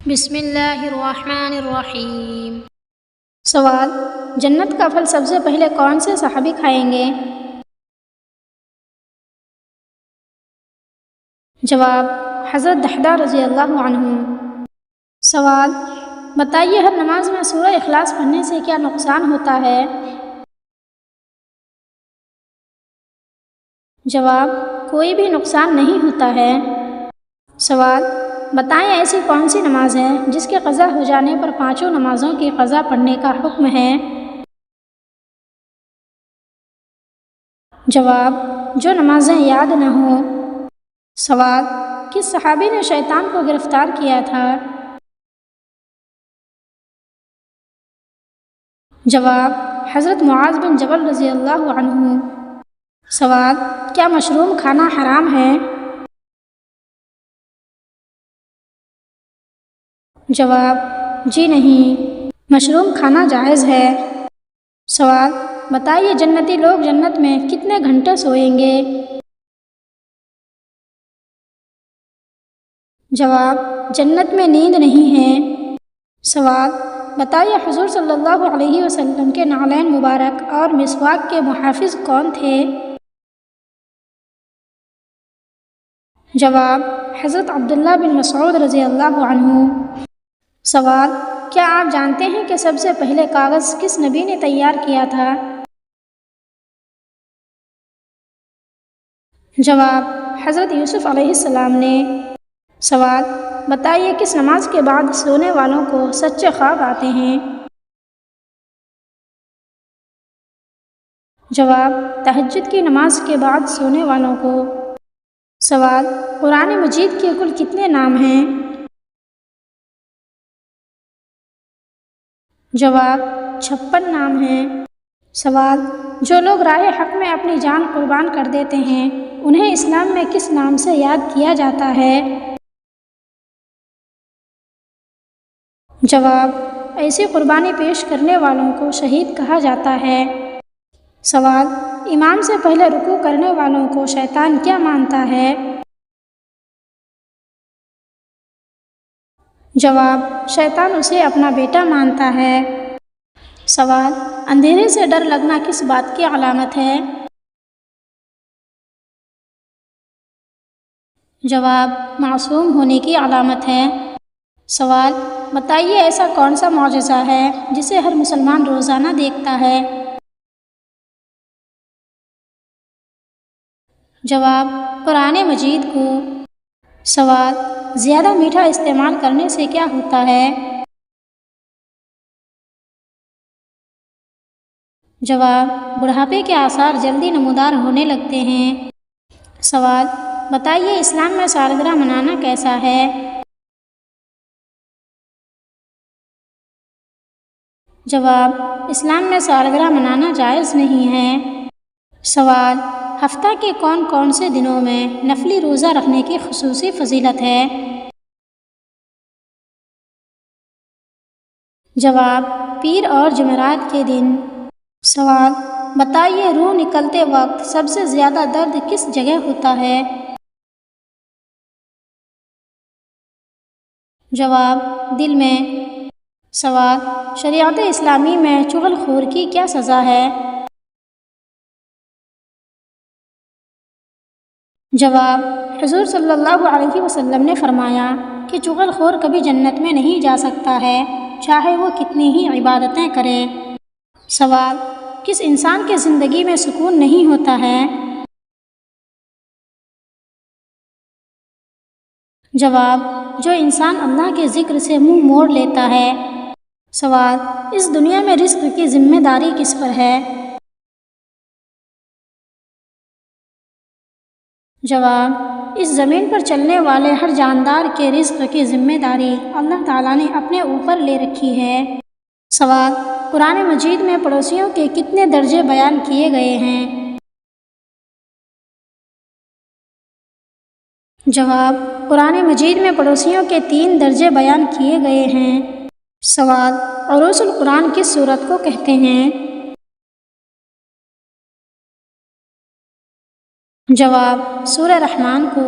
بسم اللہ الرحمن الرحیم۔ سوال: جنت کا پھل سب سے پہلے کون سے صحابی کھائیں گے؟ جواب: حضرت دحدہ رضی اللہ عنہ۔ سوال: بتائیے ہر نماز میں سورہ اخلاص پڑھنے سے کیا نقصان ہوتا ہے؟ جواب: کوئی بھی نقصان نہیں ہوتا ہے۔ سوال: بتائیں ایسی کون سی نماز ہے جس کے قضا ہو جانے پر پانچوں نمازوں کی قضا پڑھنے کا حکم ہے؟ جواب: جو نمازیں یاد نہ ہوں۔ سوال: کس صحابی نے شیطان کو گرفتار کیا تھا؟ جواب: حضرت معاذ بن جبل رضی اللہ عنہ۔ سوال: کیا مشروم کھانا حرام ہے؟ جواب: جی نہیں، مشروم کھانا جائز ہے۔ سوال: بتائیے جنتی لوگ جنت میں کتنے گھنٹے سوئیں گے؟ جواب: جنت میں نیند نہیں ہے۔ سوال: بتائیے حضور صلی اللہ علیہ وسلم کے نعلین مبارک اور مسواک کے محافظ کون تھے؟ جواب: حضرت عبداللہ بن مسعود رضی اللہ عنہ۔ سوال: کیا آپ جانتے ہیں کہ سب سے پہلے کاغذ کس نبی نے تیار کیا تھا؟ جواب: حضرت یوسف علیہ السلام نے۔ سوال: بتائیے کس نماز کے بعد سونے والوں کو سچے خواب آتے ہیں؟ جواب: تہجد کی نماز کے بعد سونے والوں کو۔ سوال: قرآن مجید کے کل کتنے نام ہیں؟ جواب: 56 نام ہیں۔ سوال: جو لوگ راہ حق میں اپنی جان قربان کر دیتے ہیں انہیں اسلام میں کس نام سے یاد کیا جاتا ہے؟ جواب: ایسی قربانی پیش کرنے والوں کو شہید کہا جاتا ہے۔ سوال: امام سے پہلے رکوع کرنے والوں کو شیطان کیا مانتا ہے؟ جواب: شیطان اسے اپنا بیٹا مانتا ہے۔ سوال: اندھیرے سے ڈر لگنا کس بات کی علامت ہے؟ جواب: معصوم ہونے کی علامت ہے۔ سوال: بتائیے ایسا کون سا معجزہ ہے جسے ہر مسلمان روزانہ دیکھتا ہے؟ جواب: قرآن مجید کو۔ سوال: زیادہ میٹھا استعمال کرنے سے کیا ہوتا ہے؟ جواب: بڑھاپے کے آثار جلدی نمودار ہونے لگتے ہیں۔ سوال: بتائیے اسلام میں سالگرہ منانا کیسا ہے؟ جواب: اسلام میں سالگرہ منانا جائز نہیں ہے۔ سوال: ہفتہ کے کون کون سے دنوں میں نفلی روزہ رکھنے کی خصوصی فضیلت ہے؟ جواب: پیر اور جمعرات کے دن۔ سوال: بتائیے روح نکلتے وقت سب سے زیادہ درد کس جگہ ہوتا ہے؟ جواب: دل میں۔ سوال: شریعت اسلامی میں چغل خور کی کیا سزا ہے؟ جواب: حضور صلی اللہ علیہ وسلم نے فرمایا کہ چغل خور کبھی جنت میں نہیں جا سکتا ہے چاہے وہ کتنی ہی عبادتیں کرے۔ سوال: کس انسان کی زندگی میں سکون نہیں ہوتا ہے؟ جواب: جو انسان اللہ کے ذکر سے منہ موڑ لیتا ہے۔ سوال: اس دنیا میں رزق کی ذمہ داری کس پر ہے؟ جواب: اس زمین پر چلنے والے ہر جاندار کے رزق کی ذمہ داری اللہ تعالیٰ نے اپنے اوپر لے رکھی ہے۔ سوال: قرآن مجید میں پڑوسیوں کے کتنے درجے بیان کیے گئے ہیں؟ جواب: قرآن مجید میں پڑوسیوں کے 3 درجے بیان کیے گئے ہیں۔ سوال: عروس القرآن کس سورت کو کہتے ہیں؟ جواب: سورہ رحمان کو۔